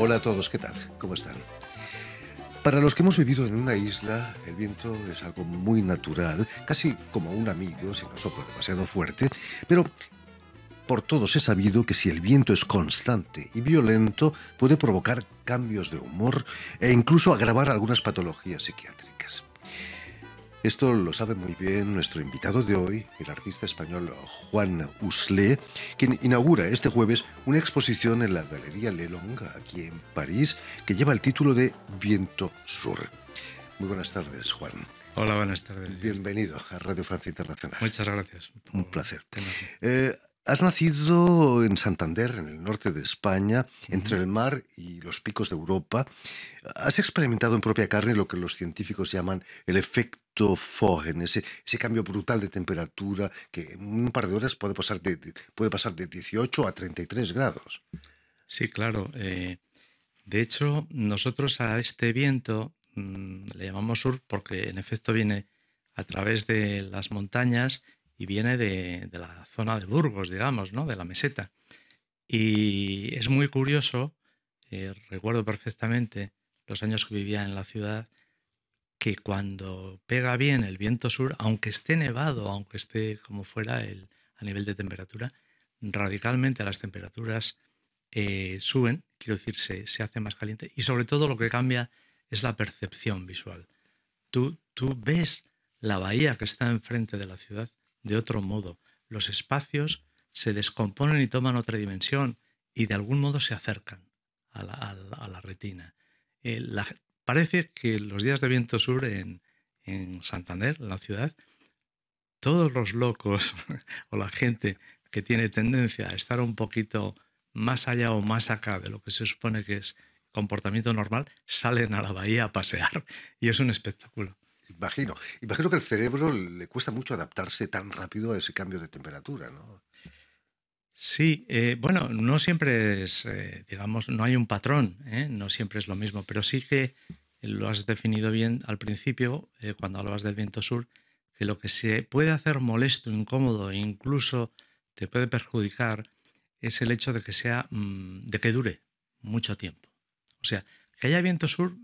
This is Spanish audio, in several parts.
Hola a todos, ¿qué tal? ¿Cómo están? Para los que hemos vivido en una isla, el viento es algo muy natural, casi como un amigo si no sopla demasiado fuerte, pero por todos es sabido que si el viento es constante y violento, puede provocar cambios de humor e incluso agravar algunas patologías psiquiátricas. Esto lo sabe muy bien nuestro invitado de hoy, el artista español Juan Huslé, quien inaugura este jueves una exposición en la Galería Lelong, aquí en París, que lleva el título de Viento Sur. Muy buenas tardes, Juan. Hola, buenas tardes, Guillermo. Bienvenido a Radio Francia Internacional. Muchas gracias Un por placer. tenerme. Eh, Has nacido en Santander, en el norte de España, entre Ujú. el mar y los picos de Europa. Has experimentado en propia carne lo que los científicos llaman el efecto Fogen, ese cambio brutal de temperatura que en un par de horas puede pasar de 18 a 33 grados. Sí, claro. De hecho, nosotros a este viento le llamamos sur porque en efecto viene a través de las montañas y viene de la zona de Burgos, digamos, ¿no? De la meseta. Y es muy curioso, recuerdo perfectamente los años que vivía en la ciudad, que cuando pega bien el viento sur, aunque esté nevado, aunque esté como fuera a nivel de temperatura, radicalmente las temperaturas suben, quiero decir, se hace más caliente y sobre todo lo que cambia es la percepción visual. Tú ves la bahía que está enfrente de la ciudad de otro modo. Los espacios se descomponen y toman otra dimensión y de algún modo se acercan a la retina. La parece que los días de viento sur en Santander, en la ciudad, todos los locos o la gente que tiene tendencia a estar un poquito más allá o más acá de lo que se supone que es comportamiento normal, salen a la bahía a pasear y es un espectáculo. Imagino que al cerebro le cuesta mucho adaptarse tan rápido a ese cambio de temperatura, ¿no? Sí, bueno, no siempre es, digamos, no hay un patrón, ¿eh? No siempre es lo mismo, pero sí que lo has definido bien al principio, cuando hablabas del viento sur, que lo que se puede hacer molesto, incómodo e incluso te puede perjudicar es el hecho de que sea, de que dure mucho tiempo. O sea, que haya viento sur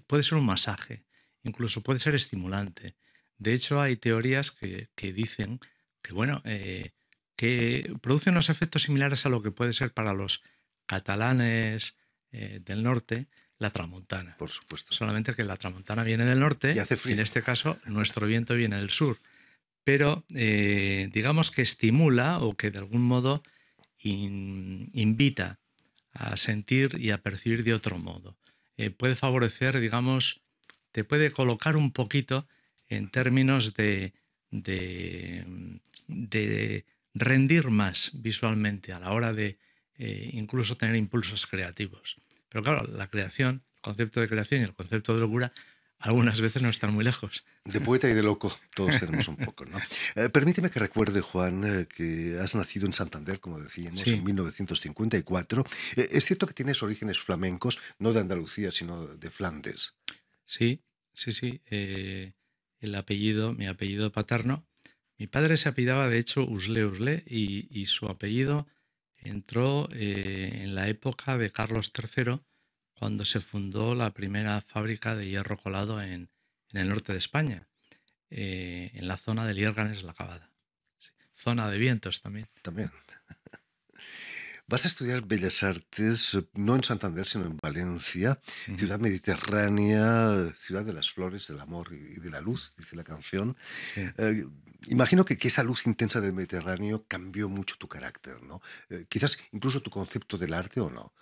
puede ser un masaje, incluso puede ser estimulante. De hecho, hay teorías que dicen que, bueno, que produce unos efectos similares a lo que puede ser para los catalanes del norte la tramontana. Por supuesto. Solamente que la tramontana viene del Y norte hace y en frío. este caso nuestro viento viene del sur. Pero digamos que estimula o que de algún modo invita a sentir y a percibir de otro modo. Puede favorecer, digamos, te puede colocar un poquito en términos de rendir más visualmente a la hora de incluso tener impulsos creativos. Pero claro, la creación, el concepto de creación y el concepto de locura algunas veces no están muy lejos. De poeta y de loco, todos tenemos un poco, ¿no? Permíteme que recuerde, Juan, que has nacido en Santander, como decíamos, en Sí, 1954. Es cierto que tienes orígenes flamencos, no de Andalucía, sino de Flandes. sí, sí, sí. El apellido, mi apellido paterno, mi padre se apellidaba de hecho Uslé Uslé y su apellido entró en la época de Carlos III, cuando se fundó la primera fábrica de hierro colado en el norte de España, en la zona de Liérganes la Cavada. Sí. Zona de vientos también. También. Vas a estudiar Bellas Artes, no en Santander, sino en Valencia, Ujú. ciudad mediterránea, ciudad de las flores, del amor y de la luz, dice la canción. Sí. Eh, Imagino que esa luz intensa del Mediterráneo cambió mucho tu carácter, ¿no? Quizás incluso tu concepto del arte o no.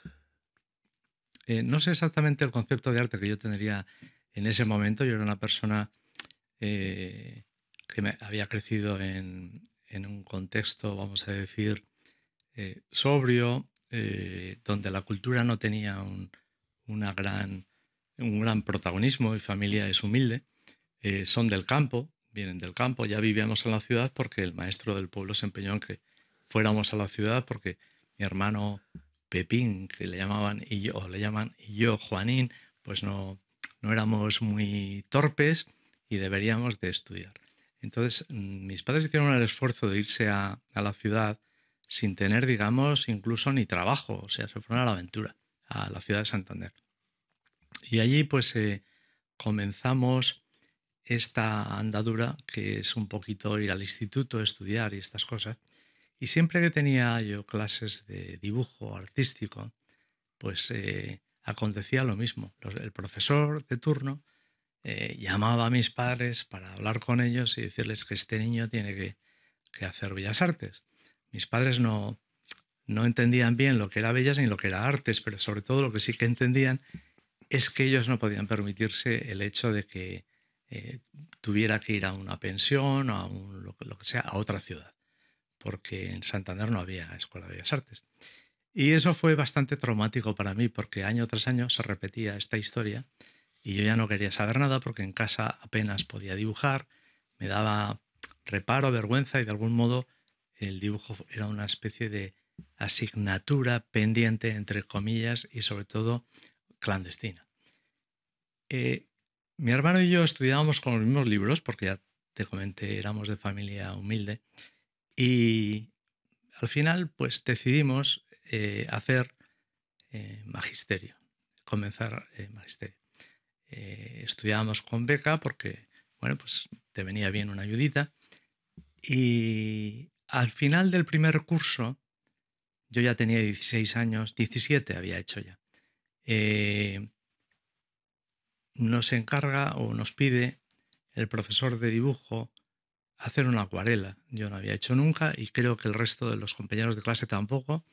No sé exactamente el concepto de arte que yo tendría en ese momento. Yo era una persona eh, que había crecido en un contexto, vamos a decir, sobrio, donde la cultura no tenía una un gran protagonismo. Mi familia es humilde, son del campo, vienen del campo, ya vivíamos en la ciudad porque el maestro del pueblo se empeñó en que fuéramos a la ciudad porque mi hermano Pepín, que le llamaban, y yo, o le llaman, y yo, Juanín, pues no éramos muy torpes y deberíamos de estudiar. Entonces, mis padres hicieron el esfuerzo de irse a la ciudad sin tener, digamos, incluso ni trabajo, o sea, se fueron a la aventura, a la ciudad de Santander. Y allí pues comenzamos esta andadura que es un poquito ir al instituto, estudiar y estas cosas. Y siempre que tenía yo clases de dibujo artístico, pues acontecía lo mismo. El profesor de turno llamaba a mis padres para hablar con ellos y decirles que este niño tiene que hacer bellas artes. Mis padres no entendían bien lo que era bellas ni lo que era artes, pero sobre todo lo que sí que entendían es que ellos no podían permitirse el hecho de que tuviera que ir a una pensión o a lo que sea, a otra ciudad, porque en Santander no había Escuela de Bellas Artes. Y eso fue bastante traumático para mí, porque año tras año se repetía esta historia y yo ya no quería saber nada porque en casa apenas podía dibujar, me daba reparo, vergüenza y de algún modo el dibujo era una especie de asignatura pendiente, entre comillas, y sobre todo clandestina. Mi hermano y yo estudiábamos con los mismos libros, porque ya te comenté, éramos de familia humilde, y al final pues decidimos hacer magisterio, comenzar magisterio. Estudiábamos con beca porque, bueno, pues te venía bien una ayudita, y al final del primer curso, yo ya tenía 16 años, 17 había hecho ya, nos encarga o nos pide el profesor de dibujo hacer una acuarela. Yo no había hecho nunca y creo que el resto de los compañeros de clase tampoco.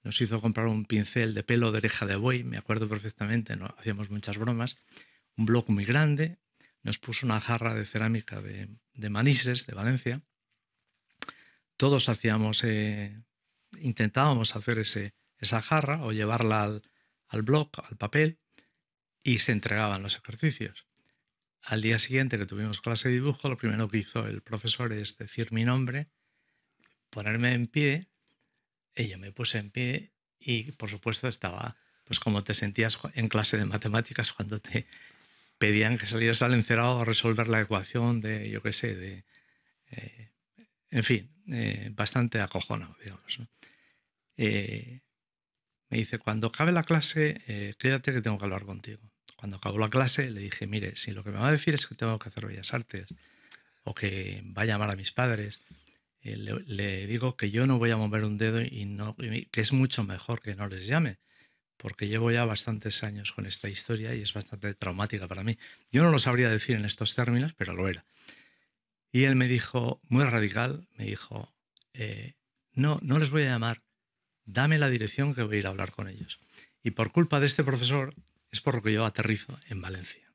Nos hizo comprar un pincel de pelo de oreja de buey, me acuerdo perfectamente, no hacíamos muchas bromas, un bloc muy grande, nos puso una jarra de cerámica de Manises, de Valencia. Todos intentábamos hacer esa jarra o llevarla al bloc, al papel, y se entregaban los ejercicios. Al día siguiente que tuvimos clase de dibujo, lo primero que hizo el profesor es decir mi nombre, ponerme en pie, y yo me puse en pie y por supuesto estaba pues como te sentías en clase de matemáticas cuando te pedían que salieras al encerado a resolver la ecuación de, yo qué sé, en fin, bastante acojonado, digamos, ¿no? Me dice, cuando acabe la clase, quédate que tengo que hablar contigo. Cuando acabó la clase le dije, mire, si lo que me va a decir es que tengo que hacer bellas artes o que va a llamar a mis padres, le digo que yo no voy a mover un dedo y que es mucho mejor que no les llame, porque llevo ya bastantes años con esta historia y es bastante traumática para mí. Yo no lo sabría decir en estos términos, pero lo era. Y él me dijo, muy radical, me dijo, no les voy a llamar, dame la dirección que voy a ir a hablar con ellos. Y por culpa de este profesor es por lo que yo aterrizo en Valencia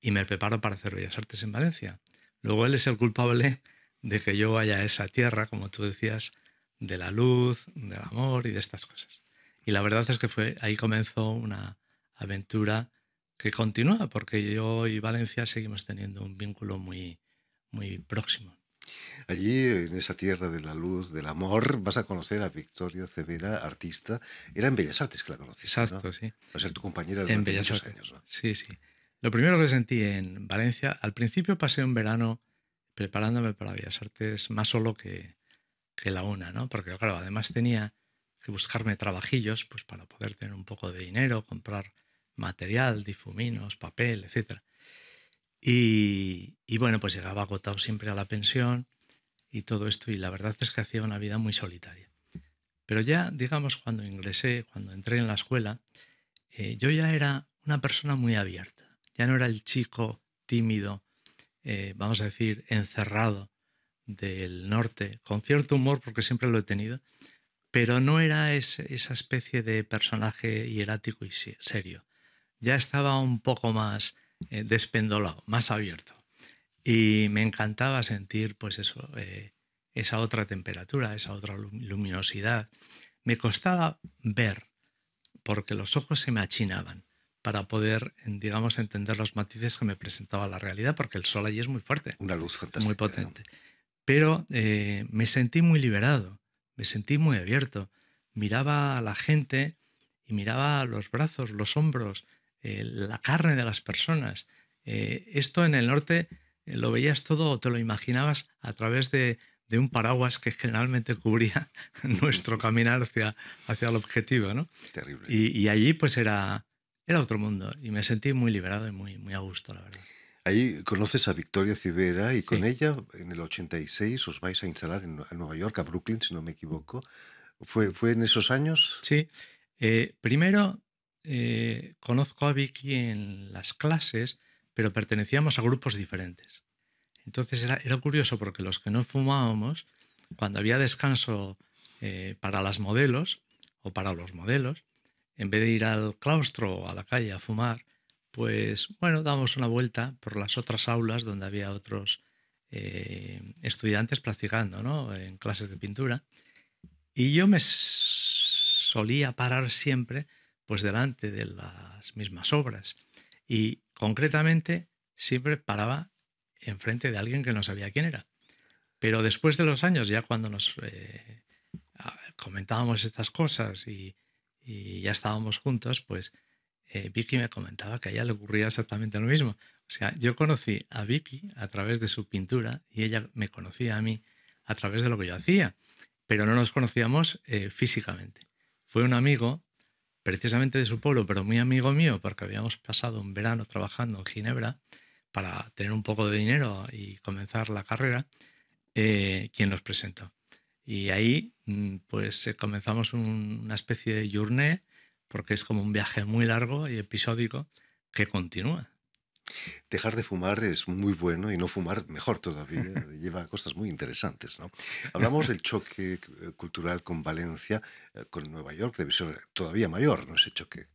y me preparo para hacer bellas artes en Valencia. Luego él es el culpable de que yo vaya a esa tierra, como tú decías, de la luz, del amor y de estas cosas. Y la verdad es que ahí comenzó una aventura que continúa, porque yo y Valencia seguimos teniendo un vínculo muy, muy próximo. Allí, en esa tierra de la luz, del amor, vas a conocer a Victoria Cevera, artista. Era en Bellas Artes que la conociste, ¿no? Exacto, sí. Va a ser tu compañera En durante Bellas muchos Artes. años, ¿no? Sí, sí. Lo primero que sentí en Valencia, al principio pasé un verano preparándome para Bellas Artes más solo que la una, ¿no? Porque claro, además tenía que buscarme trabajillos pues para poder tener un poco de dinero, comprar material, difuminos, papel, etc. Y bueno, pues llegaba agotado siempre a la pensión y todo esto, y la verdad es que hacía una vida muy solitaria. Pero ya, digamos, cuando entré en la escuela, yo ya era una persona muy abierta. Ya no era el chico tímido, vamos a decir, encerrado del norte, con cierto humor, porque siempre lo he tenido, pero no era esa especie de personaje hierático y serio. Ya estaba un poco más despendolado, más abierto. Y me encantaba sentir, pues eso, esa otra temperatura, esa otra luminosidad. Me costaba ver, porque los ojos se me achinaban para poder, digamos, entender los matices que me presentaba la realidad, porque el sol allí es muy fuerte, Una luz muy fantástica, ¿no? potente. Pero me sentí muy liberado, me sentí muy abierto. Miraba a la gente y miraba los brazos, los hombros, la carne de las personas. Esto en el norte lo veías todo o te lo imaginabas a través de de un paraguas que generalmente cubría nuestro caminar hacia el objetivo, ¿no? Terrible. Y allí pues era otro mundo y me sentí muy liberado y muy a gusto, la verdad. Ahí conoces a Victoria Civera y con Sí, ella en el 86 os vais a instalar en Nueva York, a Brooklyn, si no me equivoco. ¿Fue en esos años? sí. Primero conozco a Vicky en las clases, pero pertenecíamos a grupos diferentes. Entonces era curioso porque los que no fumábamos, cuando había descanso para las modelos o para los modelos, en vez de ir al claustro o a la calle a fumar, pues bueno, dábamos una vuelta por las otras aulas donde había otros estudiantes practicando, ¿no? En clases de pintura. Y yo solía parar siempre pues delante de las mismas obras. Y concretamente siempre paraba enfrente de alguien que no sabía quién era. Pero después de los años, ya cuando nos comentábamos estas cosas y ya estábamos juntos, pues Vicky me comentaba que a ella le ocurría exactamente lo mismo. O sea, yo conocí a Vicky a través de su pintura y ella me conocía a mí a través de lo que yo hacía, pero no nos conocíamos físicamente. Fue un amigo, precisamente de su pueblo, pero muy amigo mío, porque habíamos pasado un verano trabajando en Ginebra para tener un poco de dinero y comenzar la carrera, quien nos presentó. Y ahí pues comenzamos una especie de journée, porque es como un viaje muy largo y episódico que continúa. Dejar de fumar es muy bueno y no fumar mejor todavía. Lleva a cosas muy interesantes, ¿no? Hablamos del choque cultural con Valencia, con Nueva York, debe ser todavía mayor, ¿no? Ese choque.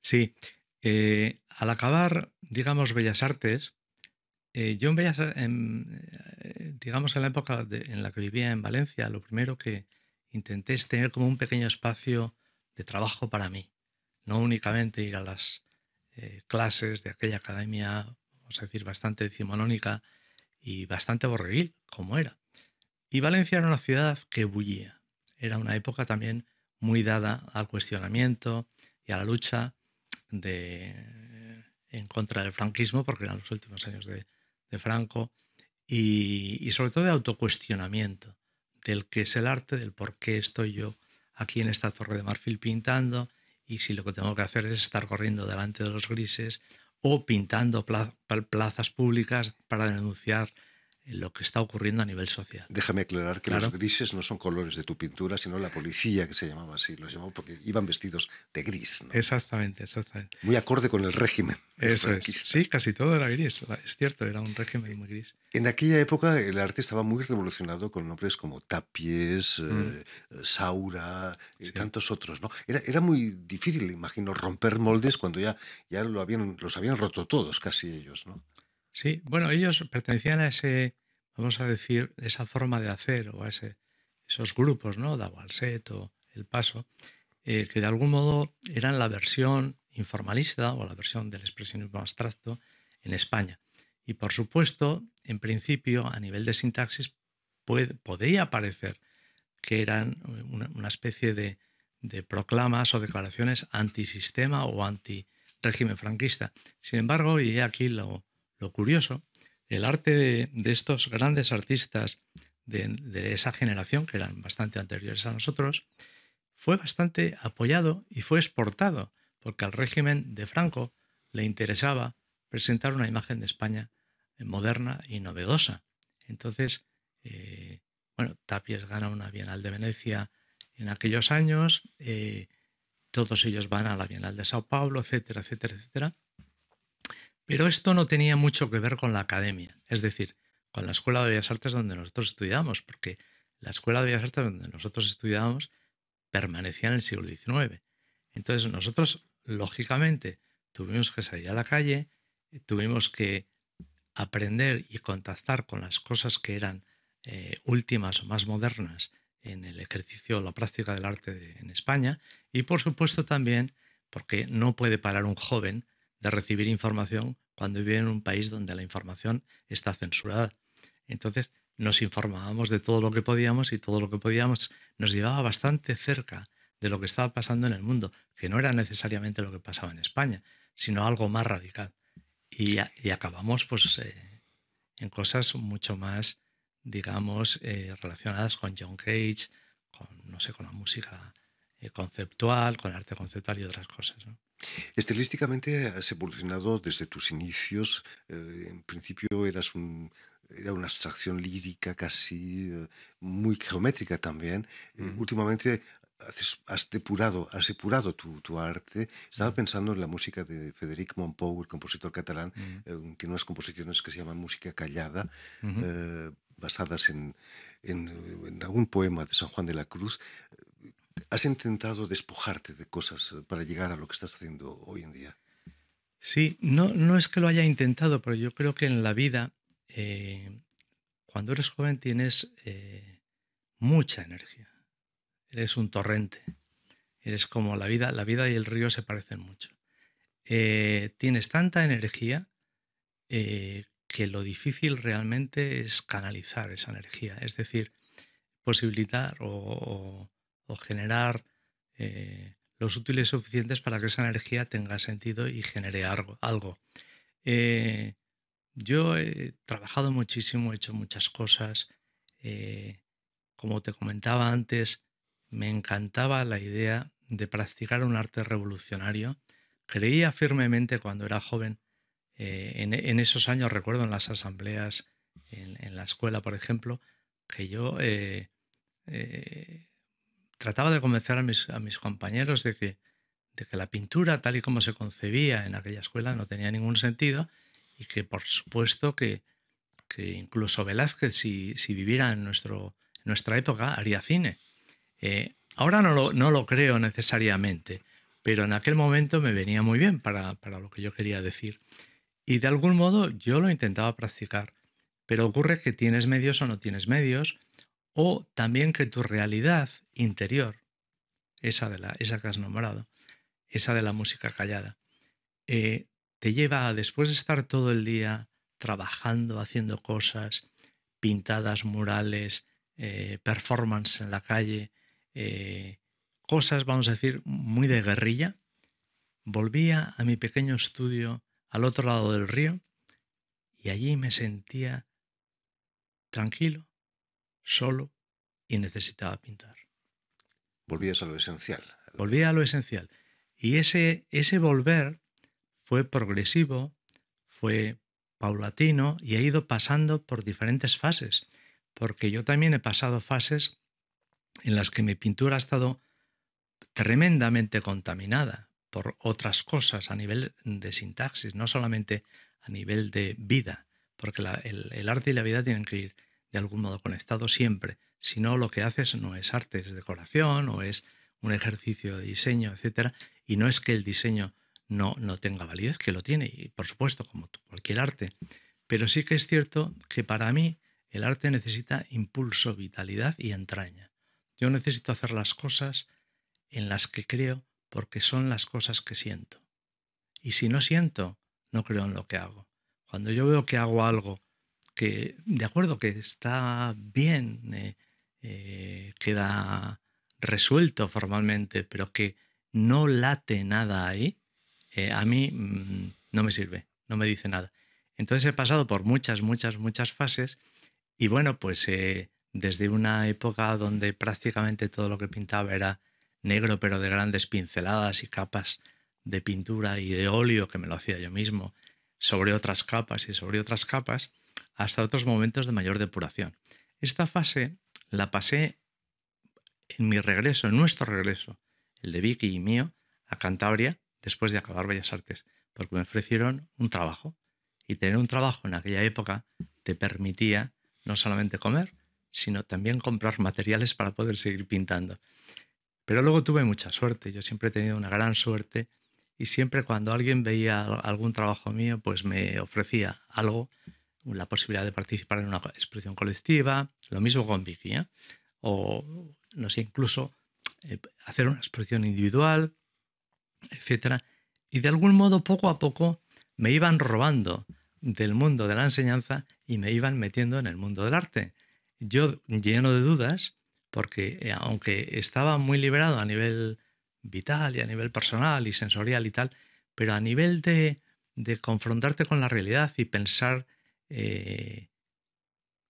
Sí, al acabar, digamos, Bellas Artes, yo en digamos, en la época en la que vivía en Valencia, lo primero que intenté es tener como un pequeño espacio de trabajo para mí, no únicamente ir a las clases de aquella academia, vamos a decir, bastante decimonónica y bastante borreguil, como era. Y Valencia era una ciudad que bullía. Era una época también muy dada al cuestionamiento y a la lucha en contra del franquismo, porque eran los últimos años de Franco, y sobre todo de autocuestionamiento del qué es el arte, del por qué estoy yo aquí en esta torre de marfil pintando y si lo que tengo que hacer es estar corriendo delante de los grises o pintando plazas públicas para denunciar lo que está ocurriendo a nivel social. Déjame aclarar que los Claro, grises no son colores de tu pintura, sino la policía, que se llamaba así. Los llamaba porque iban vestidos de gris, ¿no? exactamente, exactamente. Muy acorde con el régimen Eso es. franquista. Sí, casi todo era gris. Es cierto, era un régimen muy gris. En aquella época el arte estaba muy revolucionado con nombres como Tapies, Mm, Saura, sí. tantos otros, ¿no? Era muy difícil, imagino, romper moldes cuando ya los habían roto todos, casi ellos, ¿no? Sí, bueno, ellos pertenecían a ese, vamos a decir, esa forma de hacer o a esos grupos, ¿no? Dagualset o El Paso, que de algún modo eran la versión informalista o la versión del expresionismo abstracto en España. Y por supuesto, en principio, a nivel de sintaxis, podía parecer que eran una especie de proclamas o declaraciones antisistema o anti-régimen franquista. Sin embargo, y he aquí lo curioso, el arte de estos grandes artistas de esa generación, que eran bastante anteriores a nosotros, fue bastante apoyado y fue exportado, porque al régimen de Franco le interesaba presentar una imagen de España moderna y novedosa. Entonces, bueno, Tapies gana una Bienal de Venecia en aquellos años, todos ellos van a la Bienal de Sao Paulo, etcétera, etcétera, etcétera. Pero esto no tenía mucho que ver con la academia, es decir, con la Escuela de Bellas Artes donde nosotros estudiábamos, porque la Escuela de Bellas Artes donde nosotros estudiábamos permanecía en el siglo XIX. Entonces nosotros, lógicamente, tuvimos que salir a la calle, tuvimos que aprender y contactar con las cosas que eran últimas o más modernas en el ejercicio o la práctica del arte en España y por supuesto también porque no puede parar un joven de recibir información cuando vive en un país donde la información está censurada. Entonces nos informábamos de todo lo que podíamos y todo lo que podíamos nos llevaba bastante cerca de lo que estaba pasando en el mundo, que no era necesariamente lo que pasaba en España, sino algo más radical. Y acabamos pues en cosas mucho más digamos, relacionadas con John Cage, con, no sé, con la música conceptual, con el arte conceptual y otras cosas, ¿no? Estilísticamente has evolucionado desde tus inicios. En principio era una abstracción lírica casi muy geométrica también. Mm, Últimamente has depurado tu arte. Estaba mm, pensando en la música de Federic Montpou, el compositor catalán. mm, Tiene unas composiciones que se llaman música callada, ujú. basadas en algún poema de San Juan de la Cruz. ¿Has intentado despojarte de cosas para llegar a lo que estás haciendo hoy en día? Sí, no, no es que lo haya intentado, pero yo creo que en la vida, eh, cuando eres joven, tienes mucha energía. Eres un torrente. Eres como la vida y el río se parecen mucho. Tienes tanta energía que lo difícil realmente es canalizar esa energía, es decir, posibilitar o generar los útiles suficientes para que esa energía tenga sentido y genere algo. Eh, yo he trabajado muchísimo, he hecho muchas cosas. eh, Como te comentaba antes, me encantaba la idea de practicar un arte revolucionario. Creía firmemente cuando era joven, en esos años, recuerdo en las asambleas, en la escuela, por ejemplo, que yo eh, trataba de convencer a mis compañeros de que la pintura, tal y como se concebía en aquella escuela, no tenía ningún sentido y que, por supuesto, que incluso Velázquez, si viviera en nuestra época, haría cine. Ahora no lo creo necesariamente, pero en aquel momento me venía muy bien para lo que yo quería decir. Y de algún modo yo lo intentaba practicar, pero ocurre que tienes medios o no tienes medios, o también que tu realidad interior, esa que has nombrado, esa de la música callada, eh, te lleva a, después de estar todo el día trabajando, haciendo cosas, pintadas, murales, performance en la calle, eh, cosas, vamos a decir, muy de guerrilla, volvía a mi pequeño estudio al otro lado del río y allí me sentía tranquilo, solo y necesitaba pintar. Volvías a lo esencial. Volvía a lo esencial. Y ese volver fue progresivo, fue paulatino y he ido pasando por diferentes fases, porque yo también he pasado fases en las que mi pintura ha estado tremendamente contaminada por otras cosas a nivel de sintaxis, no solamente a nivel de vida, porque el arte y la vida tienen que ir de algún modo conectados siempre, si no lo que haces no es arte, es decoración o es un ejercicio de diseño, etcétera, y no es que el diseño no tenga validez, que lo tiene, y por supuesto, como cualquier arte, pero sí que es cierto que para mí el arte necesita impulso, vitalidad y entraña. Yo necesito hacer las cosas en las que creo porque son las cosas que siento. Y si no siento, no creo en lo que hago. Cuando yo veo que hago algo que, de acuerdo, que está bien, queda resuelto formalmente, pero que no late nada ahí, a mí no me sirve, no me dice nada. Entonces he pasado por muchas fases y bueno, pues desde una época donde prácticamente todo lo que pintaba era negro, pero de grandes pinceladas y capas de pintura y de óleo, que me lo hacía yo mismo, sobre otras capas y sobre otras capas, hasta otros momentos de mayor depuración. Esta fase la pasé en mi regreso, en nuestro regreso, el de Vicky y mío, a Cantabria, después de acabar Bellas Artes, porque me ofrecieron un trabajo. Y tener un trabajo en aquella época te permitía no solamente comer, sino también comprar materiales para poder seguir pintando. Pero luego tuve mucha suerte, yo siempre he tenido una gran suerte y siempre cuando alguien veía algún trabajo mío, pues me ofrecía algo, la posibilidad de participar en una exposición colectiva, lo mismo con Vicky, ¿eh? O no sé, incluso hacer una exposición individual, etcétera. Y de algún modo, poco a poco, me iban robando del mundo de la enseñanza y me iban metiendo en el mundo del arte. Yo lleno de dudas, porque aunque estaba muy liberado a nivel vital y a nivel personal y sensorial y tal, pero a nivel de confrontarte con la realidad y pensar eh,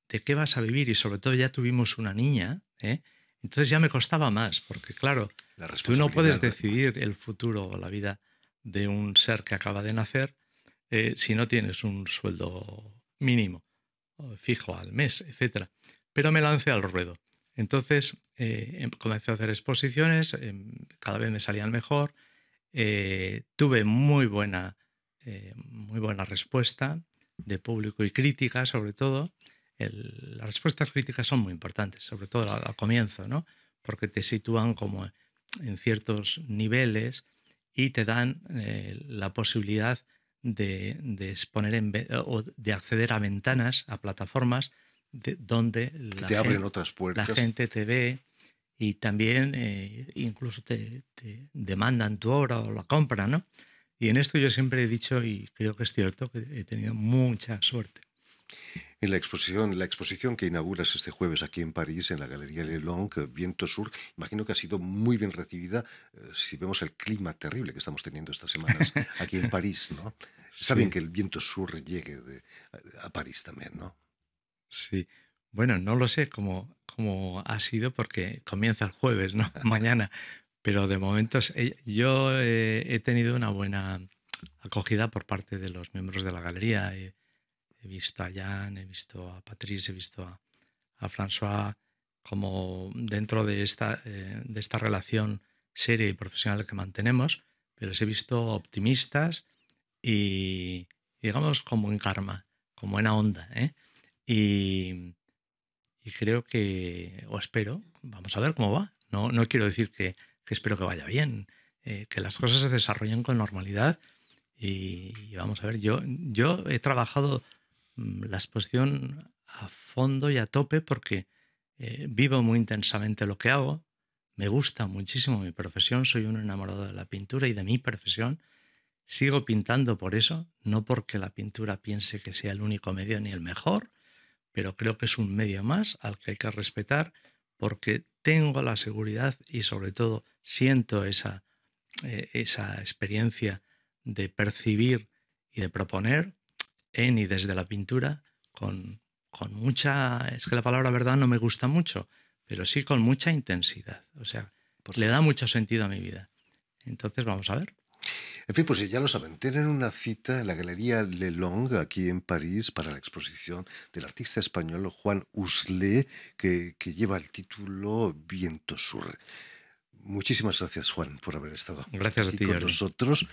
de qué vas a vivir y sobre todo ya tuvimos una niña, ¿eh? Entonces ya me costaba más, porque claro, La tú no puedes responsabilidad. decidir el futuro o la vida de un ser que acaba de nacer si no tienes un sueldo mínimo fijo al mes, etcétera. Pero me lancé al ruedo. Entonces comencé a hacer exposiciones, cada vez me salían mejor, tuve muy buena respuesta de público y crítica, sobre todo. Las respuestas críticas son muy importantes, sobre todo al comienzo, ¿no? Porque te sitúan como en ciertos niveles y te dan la posibilidad de exponer o de acceder a ventanas, a plataformas donde Que te abren otras la puertas. gente te ve y también incluso te demandan tu obra o la compran, ¿no? Y en esto yo siempre he dicho, y creo que es cierto, que he tenido mucha suerte. En la exposición que inauguras este jueves aquí en París, en la Galería Le Long, Viento Sur, imagino que ha sido muy bien recibida, si vemos el clima terrible que estamos teniendo estas semanas aquí en París, ¿no? Está bien Sí, que el viento sur llegue a París también, ¿no? sí. Bueno, no lo sé cómo ha sido porque comienza el jueves, ¿no? Mañana. Pero de momento yo he tenido una buena acogida por parte de los miembros de la galería. He visto a Jan, he visto a Patrice, he visto a François, como dentro de esta relación seria y profesional que mantenemos, pero los he visto optimistas y, digamos, como en karma, como buena onda, ¿eh? Y, y creo que, o espero, vamos a ver cómo va. No quiero decir que espero que vaya bien, que las cosas se desarrollen con normalidad y vamos a ver, yo he trabajado la exposición a fondo y a tope porque vivo muy intensamente lo que hago, me gusta muchísimo mi profesión, soy un enamorado de la pintura y de mi profesión, sigo pintando por eso, no porque la pintura piense que sea el único medio ni el mejor, pero creo que es un medio más al que hay que respetar porque tengo la seguridad y sobre todo siento esa experiencia de percibir y de proponer en y desde la pintura con mucha, es que la palabra verdad no me gusta mucho, pero sí con mucha intensidad. O sea, Por le da supuesto. mucho sentido a mi vida. Entonces vamos a ver. En fin, pues ya lo saben, tienen una cita en la Galería Le Long, aquí en París, para la exposición del artista español Juan Uslé, que lleva el título Viento Sur. Muchísimas gracias, Juan, por haber estado Gracias a aquí ti, con Jordi. nosotros.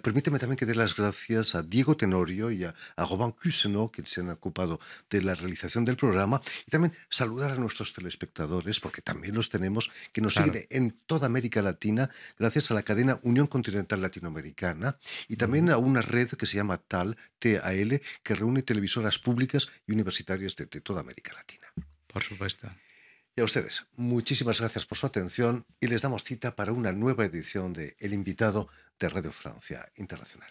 Permíteme también que dé las gracias a Diego Tenorio y a Robin Cuseno, que se han ocupado de la realización del programa, y también saludar a nuestros telespectadores, porque también los tenemos, que nos Claro. siguen en toda América Latina, gracias a la cadena Unión Continental Latinoamericana, y también Ujú. a una red que se llama TAL, que reúne televisoras públicas y universitarias de toda América Latina. Por supuesto. Y a ustedes, muchísimas gracias por su atención y les damos cita para una nueva edición de El Invitado de Radio Francia Internacional.